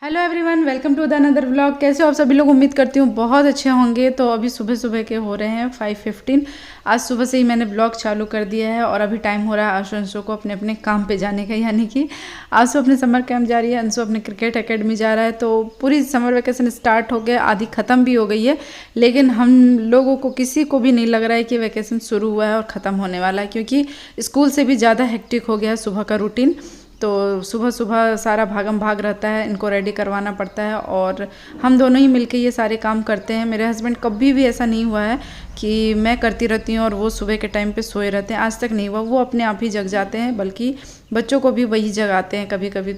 Hello everyone, welcome to the another vlog. कैसे हो आप सभी लोग? उम्मीद करती हूँ बहुत अच्छे होंगे। तो अभी सुबह सुबह के हो रहे हैं 5:15। आज सुबह से ही मैंने ब्लॉग चालू कर दिया है और अभी टाइम हो रहा है आशु अंशु को अपने अपने काम पे जाने का। यानी कि आशु अपने समर कैंप जा रही है, अंशु अपने क्रिकेट एकेडमी जा रहा है। तो पूरी समर वेकेशन स्टार्ट हो गया, आधी ख़त्म भी हो गई है। लेकिन हम लोगों को किसी को भी नहीं लग रहा है कि वैकेशन शुरू हुआ है और ख़त्म होने वाला है, क्योंकि स्कूल से भी ज़्यादा हेक्टिक हो गया है सुबह का रूटीन। तो सुबह सुबह सारा भागम भाग रहता है, इनको रेडी करवाना पड़ता है और हम दोनों ही मिलके ये सारे काम करते हैं। मेरे हस्बैंड कभी भी ऐसा नहीं हुआ है कि मैं करती रहती हूँ और वो सुबह के टाइम पे सोए रहते हैं, आज तक नहीं हुआ। वो अपने आप ही जग जाते हैं, बल्कि बच्चों को भी वही जगाते हैं कभी कभी।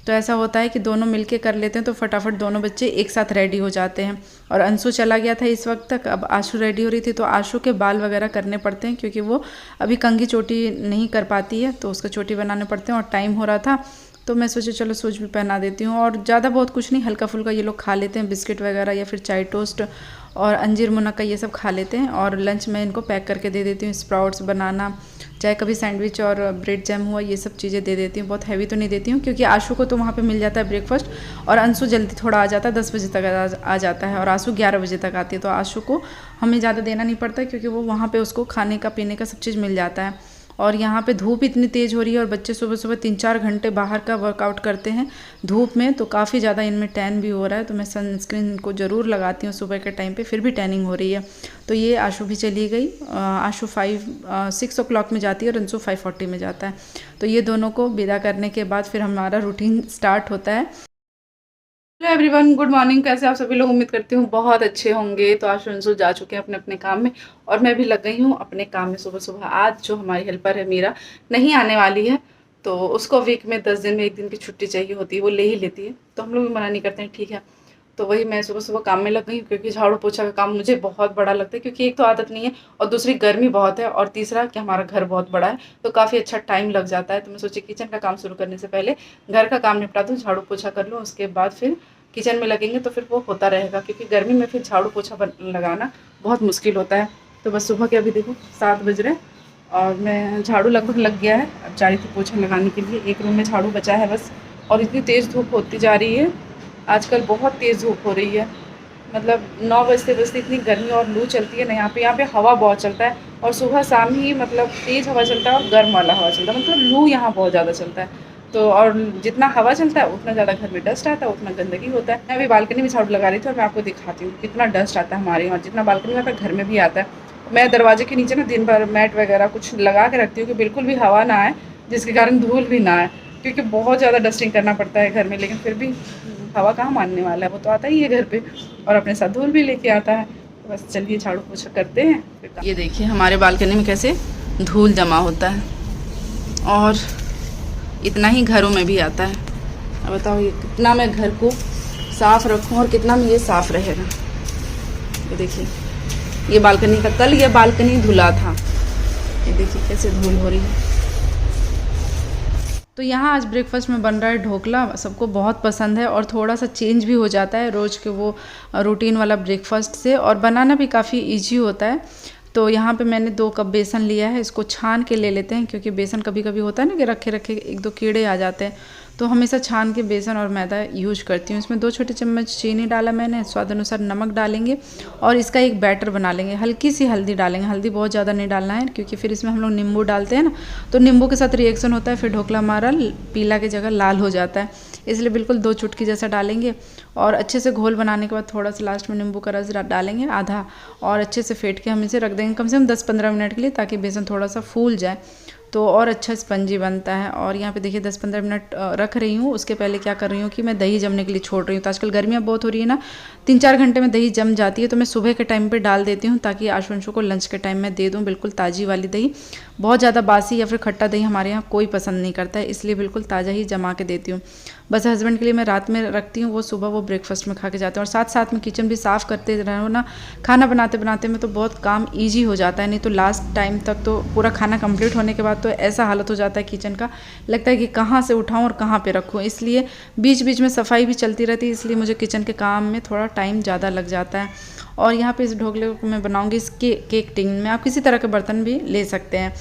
तो ऐसा होता है कि दोनों मिलके कर लेते हैं तो फटाफट दोनों बच्चे एक साथ रेडी हो जाते हैं। और अंशु चला गया था इस वक्त तक, अब आशु रेडी हो रही थी। तो आशु के बाल वगैरह करने पड़ते हैं क्योंकि वो अभी कंघी चोटी नहीं कर पाती है, तो उसका चोटी बनाने पड़ते हैं और टाइम हो रहा था। तो मैं सोची चलो सूज भी पहना देती हूँ। और ज़्यादा बहुत कुछ नहीं, हल्का फुल्का ये लोग खा लेते हैं, बिस्किट वगैरह या फिर चाय टोस्ट और अंजीर मुनक्का ये सब खा लेते हैं। और लंच में इनको पैक करके दे देती हूँ, स्प्राउट्स बनाना, चाहे कभी सैंडविच और ब्रेड जैम हुआ, ये सब चीज़ें दे देती हूँ। बहुत हैवी तो नहीं देती हूँ क्योंकि आशु को तो वहाँ पे मिल जाता है ब्रेकफास्ट। और अंशु जल्दी थोड़ा आ जाता है, 10 बजे तक आ जाता है और आशु 11 बजे तक आती है। तो आशु को हमें ज़्यादा देना नहीं पड़ता क्योंकि वो वहाँ पे उसको खाने का पीने का सब चीज़ मिल जाता है। और यहाँ पे धूप इतनी तेज़ हो रही है और बच्चे सुबह सुबह 3-4 घंटे बाहर का वर्कआउट करते हैं धूप में, तो काफ़ी ज़्यादा इनमें टैन भी हो रहा है। तो मैं सनस्क्रीन को ज़रूर लगाती हूँ सुबह के टाइम पे, फिर भी टैनिंग हो रही है। तो ये आशु भी चली गई। आशु 6 o'clock में जाती है और अंशु 5:40 में जाता है। तो ये दोनों को विदा करने के बाद फिर हमारा रूटीन स्टार्ट होता है। Hello everyone, good morning. कैसे आप सभी लोग? उम्मीद करती हूँ बहुत अच्छे होंगे। तो आशु अंशु जा चुके हैं अपने अपने काम में और मैं भी लग गई हूँ अपने काम में सुबह सुबह। आज जो हमारी हेल्पर है मीरा नहीं आने वाली है, तो उसको वीक में 10 दिन में 1 दिन की छुट्टी चाहिए होती है, वो ले ही लेती है। तो हम लोग भी मना नहीं करते हैं, ठीक है। तो वही मैं सुबह सुबह काम में लग गई क्योंकि झाड़ू पोछा का काम मुझे बहुत बड़ा लगता है, क्योंकि एक तो आदत नहीं है और दूसरी गर्मी बहुत है और तीसरा कि हमारा घर बहुत बड़ा है, तो काफ़ी अच्छा टाइम लग जाता है। तो मैं सोची किचन का काम शुरू करने से पहले घर का काम निपटा दूँ, झाड़ू पोछा कर लूँ, उसके बाद फिर किचन में लगेंगे तो फिर वो होता रहेगा, क्योंकि गर्मी में फिर झाड़ू पोछा लगाना बहुत मुश्किल होता है। तो बस सुबह के अभी देखो 7 बज रहे और मैं झाड़ू लगभग लग गया है। अब जा रही थी पोछा लगाने के लिए, एक रूम में झाड़ू बचा है बस। और इतनी तेज़ धूप होती जा रही है आजकल, बहुत तेज़ धूप हो रही है। मतलब 9 बजते बजते इतनी गर्मी और लू चलती है ना यहाँ पे हवा बहुत चलता है और सुबह शाम ही मतलब तेज़ हवा चलता है और गर्म वाला हवा चलता है, मतलब लू यहाँ बहुत ज़्यादा चलता है। तो और जितना हवा चलता है उतना ज़्यादा घर में डस्ट आता है, उतना गंदगी होता है। मैं अभी बालकनी में झाड़ू लगा रही थी और मैं आपको दिखाती हूँ कितना डस्ट आता है हमारे यहाँ। जितना बालकनी में आता है घर में भी आता है। मैं दरवाजे के नीचे ना दिन भर मैट वगैरह कुछ लगा के रखती हूँ कि बिल्कुल भी हवा ना आए, जिसके कारण धूल भी ना आए, क्योंकि बहुत ज़्यादा डस्टिंग करना पड़ता है घर में। लेकिन फिर भी हवा कहाँ मानने वाला है, वो तो आता ही है घर पे और अपने साथ धूल भी लेके आता है। तो बस चलिए झाड़ू पोछा करते हैं। ये देखिए हमारे बालकनी में कैसे धूल जमा होता है और इतना ही घरों में भी आता है। अब बताओ ये कितना मैं घर को साफ़ रखूं और कितना में ये साफ़ रहेगा। ये देखिए ये बालकनी का, कल ये बालकनी धुला था, ये देखिए कैसे धूल हो रही है। तो यहाँ आज ब्रेकफास्ट में बन रहा है ढोकला। सबको बहुत पसंद है और थोड़ा सा चेंज भी हो जाता है रोज़ के वो रूटीन वाला ब्रेकफास्ट से, और बनाना भी काफ़ी इजी होता है। तो यहाँ पे मैंने 2 कप बेसन लिया है, इसको छान के ले लेते हैं क्योंकि बेसन कभी कभी होता है ना कि रखे रखे 1-2 कीड़े आ जाते हैं। तो हमेशा छान के बेसन और मैदा यूज करती हूँ। इसमें 2 छोटे चम्मच चीनी डाला मैंने, स्वाद अनुसार नमक डालेंगे और इसका एक बैटर बना लेंगे। हल्की सी हल्दी डालेंगे, हल्दी बहुत ज़्यादा नहीं डालना है क्योंकि फिर इसमें हम लोग नींबू डालते हैं ना, तो नींबू के साथ रिएक्शन होता है, फिर ढोकला हमारा पीला की जगह लाल हो जाता है। इसलिए बिल्कुल 2 चुटकी जैसा डालेंगे और अच्छे से घोल बनाने के बाद थोड़ा सा लास्ट में नींबू का रस डालेंगे आधा, और अच्छे से फेंट के हम इसे रख देंगे कम से कम 10-15 मिनट के लिए, ताकि बेसन थोड़ा सा फूल जाए तो और अच्छा स्पंजी बनता है। और यहाँ पे देखिए 10-15 मिनट रख रही हूँ। उसके पहले क्या कर रही हूँ कि मैं दही जमने के लिए छोड़ रही हूँ। तो आजकल गर्मियाँ बहुत हो रही है ना, 3-4 घंटे में दही जम जाती है, तो मैं सुबह के टाइम पे डाल देती हूँ ताकि आशु अंशु को लंच के टाइम में दे दूँ। बिल्कुल ताज़ी वाली दही, बहुत ज़्यादा बासी या फिर खट्टा दही हमारे यहाँ कोई पसंद नहीं करता है, इसलिए बिल्कुल ताज़ा ही जमा के देती हूँ। बस हस्बैंड के लिए मैं रात में रखती हूँ, वो सुबह वो ब्रेकफास्ट में खा के जाते हैं। और साथ साथ में किचन भी साफ़ करते रहो ना, खाना बनाते बनाते में तो बहुत काम ईजी हो जाता है। नहीं तो लास्ट टाइम तक तो पूरा खाना कंप्लीट होने के बाद तो ऐसा हालत हो जाता है किचन का, लगता है कि कहाँ से उठाऊँ और कहाँ पे रखूँ। इसलिए बीच बीच में सफाई भी चलती रहती है, इसलिए मुझे किचन के काम में थोड़ा टाइम ज़्यादा लग जाता है। और यहाँ पे इस ढोकले को मैं बनाऊँगी इस केक टिन में, आप किसी तरह के बर्तन भी ले सकते हैं।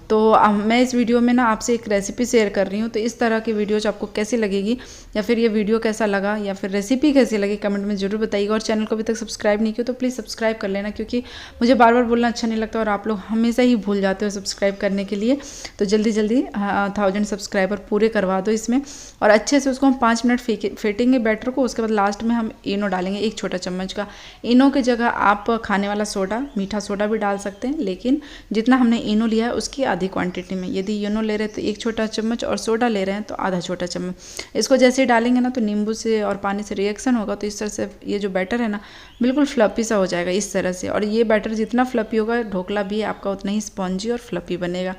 तो मैं इस वीडियो में ना आपसे एक रेसिपी शेयर कर रही हूँ। तो इस तरह की वीडियोज आपको कैसी लगेगी, या फिर ये वीडियो कैसा लगा, या फिर रेसिपी कैसी लगी, कमेंट में ज़रूर बताइएगा। और चैनल को अभी तक सब्सक्राइब नहीं किया तो प्लीज़ सब्सक्राइब कर लेना, क्योंकि मुझे बार बार बोलना अच्छा नहीं लगता और आप लोग हमेशा ही भूल जाते हो सब्सक्राइब करने के लिए। तो जल्दी जल्दी 1000 सब्सक्राइबर पूरे करवा दो इसमें। और अच्छे से उसको हम 5 मिनट फेंटेंगे बैटर को। उसके बाद लास्ट में हम इनो डालेंगे 1 छोटा चम्मच का। इनो की जगह आप खाने वाला सोडा, मीठा सोडा भी डाल सकते हैं, लेकिन जितना हमने इनो लिया है उसकी आधी क्वांटिटी में। यदि इनो ले रहे हैं तो 1 छोटा चम्मच और सोडा ले रहे हैं तो आधा छोटा चम्मच। इसको जैसे ही डालेंगे ना तो नींबू से और पानी से रिएक्शन होगा, तो इस तरह से ये जो बैटर है ना बिल्कुल फ्लफी सा हो जाएगा इस तरह से। और ये बैटर जितना फ्लफी होगा ढोकला भी आपका उतना ही स्पॉन्जी और फ्लफी बनेगा।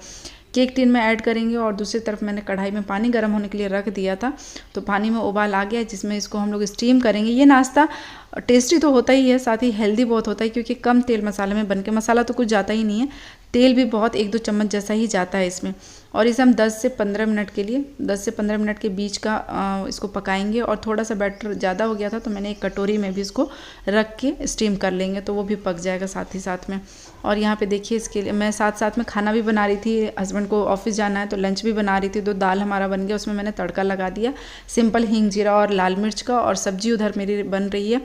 केक टिन में ऐड करेंगे और दूसरी तरफ मैंने कढ़ाई में पानी गर्म होने के लिए रख दिया था। तो पानी में उबाल आ गया, जिसमें इसको हम लोग स्टीम करेंगे। ये नाश्ता टेस्टी तो होता ही है, साथ ही हेल्दी बहुत होता है, क्योंकि कम तेल मसाले में बनके, मसाला तो कुछ जाता ही नहीं है, तेल भी बहुत 1-2 चम्मच जैसा ही जाता है इसमें। और इसे हम 10 से 15 मिनट के लिए, 10 से 15 मिनट के बीच का इसको पकाएंगे। और थोड़ा सा बैटर ज़्यादा हो गया था तो मैंने एक कटोरी में भी इसको रख के स्टीम कर लेंगे, तो वो भी पक जाएगा साथ ही साथ में। और यहाँ पे देखिए, इसके लिए मैं साथ साथ में खाना भी बना रही थी। हस्बैंड को ऑफिस जाना है तो लंच भी बना रही थी। तो दाल हमारा बन गया, उसमें मैंने तड़का लगा दिया सिंपल हींग जीरा और लाल मिर्च का। और सब्जी उधर मेरी बन रही है।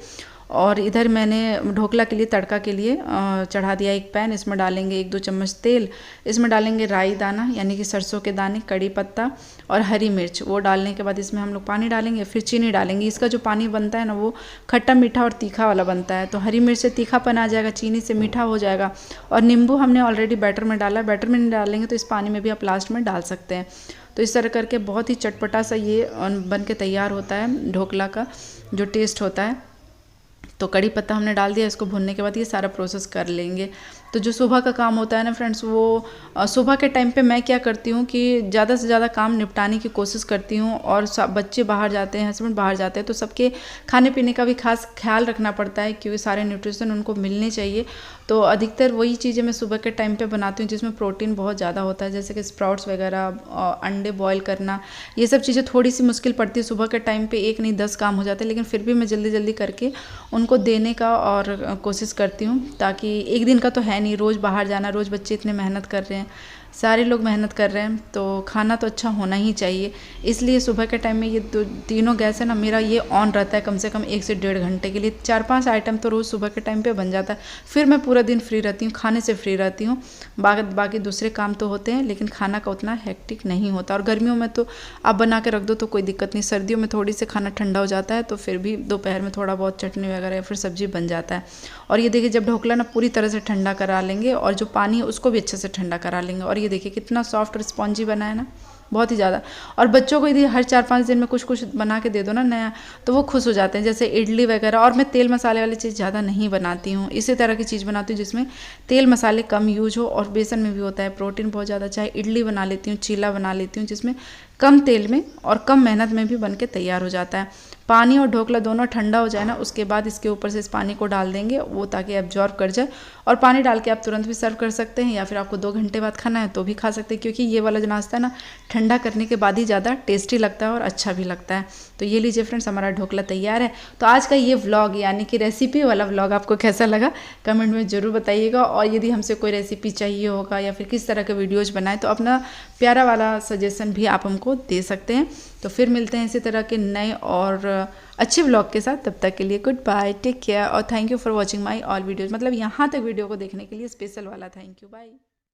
और इधर मैंने ढोकला के लिए तड़का के लिए चढ़ा दिया एक पैन। इसमें डालेंगे 1-2 चम्मच तेल। इसमें डालेंगे राई दाना यानी कि सरसों के दाने, कड़ी पत्ता और हरी मिर्च। वो डालने के बाद इसमें हम लोग पानी डालेंगे, फिर चीनी डालेंगे। इसका जो पानी बनता है ना वो खट्टा मीठा और तीखा वाला बनता है। तो हरी मिर्च से तीखापन आ जाएगा, चीनी से मीठा हो जाएगा। और नींबू हमने ऑलरेडी बैटर में डाला, बैटर में नहीं डालेंगे तो इस पानी में भी आप लास्ट में डाल सकते हैं। तो इस तरह करके बहुत ही चटपटा सा ये बन के तैयार होता है ढोकला का जो टेस्ट होता है। तो कड़ी पत्ता हमने डाल दिया। इसको भुनने के बाद ये सारा प्रोसेस कर लेंगे। तो जो सुबह का काम होता है ना फ्रेंड्स, वो सुबह के टाइम पे मैं क्या करती हूँ कि ज़्यादा से ज़्यादा काम निपटाने की कोशिश करती हूँ। और बच्चे बाहर जाते हैं, हस्बैंड बाहर जाते हैं, तो सबके खाने पीने का भी खास ख्याल रखना पड़ता है, क्योंकि सारे न्यूट्रिशन उनको मिलने चाहिए। तो अधिकतर वही चीज़ें मैं सुबह के टाइम पे बनाती हूँ जिसमें प्रोटीन बहुत ज़्यादा होता है, जैसे कि स्प्राउट्स वगैरह, अंडे बॉयल करना। ये सब चीज़ें थोड़ी सी मुश्किल पड़ती है सुबह के टाइम पे, 1 नहीं 10 काम हो जाते हैं, लेकिन फिर भी मैं जल्दी जल्दी करके उनको देने का और कोशिश करती हूँ। ताकि एक दिन का तो है नहीं, रोज़ बाहर जाना, रोज़ बच्चे इतने मेहनत कर रहे हैं, सारे लोग मेहनत कर रहे हैं, तो खाना तो अच्छा होना ही चाहिए। इसलिए सुबह के टाइम में ये तीनों गैस है ना मेरा ये ऑन रहता है कम से कम 1 से 1.5 घंटे के लिए। 4-5 आइटम तो रोज़ सुबह के टाइम पे बन जाता है। फिर मैं पूरा दिन फ्री रहती हूँ, खाने से फ्री रहती हूँ। बाकी दूसरे काम तो होते हैं, लेकिन खाना का उतना हेक्टिक नहीं होता। और गर्मियों में तो आप बना के रख दो तो कोई दिक्कत नहीं। सर्दियों में थोड़ी से खाना ठंडा हो जाता है, तो फिर भी दोपहर में थोड़ा बहुत चटनी वगैरह या फिर सब्जी बन जाता है। और ये देखिए, जब ढोकला ना पूरी तरह से ठंडा करा लेंगे और जो पानी है उसको भी अच्छे से ठंडा करा लेंगे। और ये देखिए कितना सॉफ्ट और स्पॉन्जी बना है ना, बहुत ही ज़्यादा। और बच्चों को यदि हर 4-5 दिन में कुछ कुछ बना के दे दो ना नया, तो वो खुश हो जाते हैं, जैसे इडली वगैरह। और मैं तेल मसाले वाली चीज़ ज़्यादा नहीं बनाती हूँ, इसी तरह की चीज़ बनाती हूँ जिसमें तेल मसाले कम यूज हो। और बेसन में भी होता है प्रोटीन बहुत ज़्यादा। चाहे इडली बना लेती हूँ, चीला बना लेती हूँ, जिसमें कम तेल में और कम मेहनत में भी बन के तैयार हो जाता है। पानी और ढोकला दोनों ठंडा हो जाए ना, उसके बाद इसके ऊपर से इस पानी को डाल देंगे, वो ताकि एब्जॉर्ब कर जाए। और पानी डाल के आप तुरंत भी सर्व कर सकते हैं, या फिर आपको 2 घंटे बाद खाना है तो भी खा सकते हैं, क्योंकि ये वाला जो नाश्ता है ना ठंडा करने के बाद ही ज़्यादा टेस्टी लगता है और अच्छा भी लगता है। तो ये लीजिए फ्रेंड्स, हमारा ढोकला तैयार है। तो आज का ये व्लॉग यानी कि रेसिपी वाला व्लॉग आपको कैसा लगा कमेंट में ज़रूर बताइएगा। और यदि हमसे कोई रेसिपी चाहिए होगा या फिर किस तरह के वीडियोज़ बनाए, तो अपना प्यारा वाला सजेशन भी आप हमको दे सकते हैं। तो फिर मिलते हैं इसी तरह के नए और अच्छे व्लॉग के साथ। तब तक के लिए गुड बाय, टेक केयर और thank you for watching my all videos. मतलब यहाँ तक वीडियो को देखने के लिए स्पेशल वाला थैंक यू, बाय।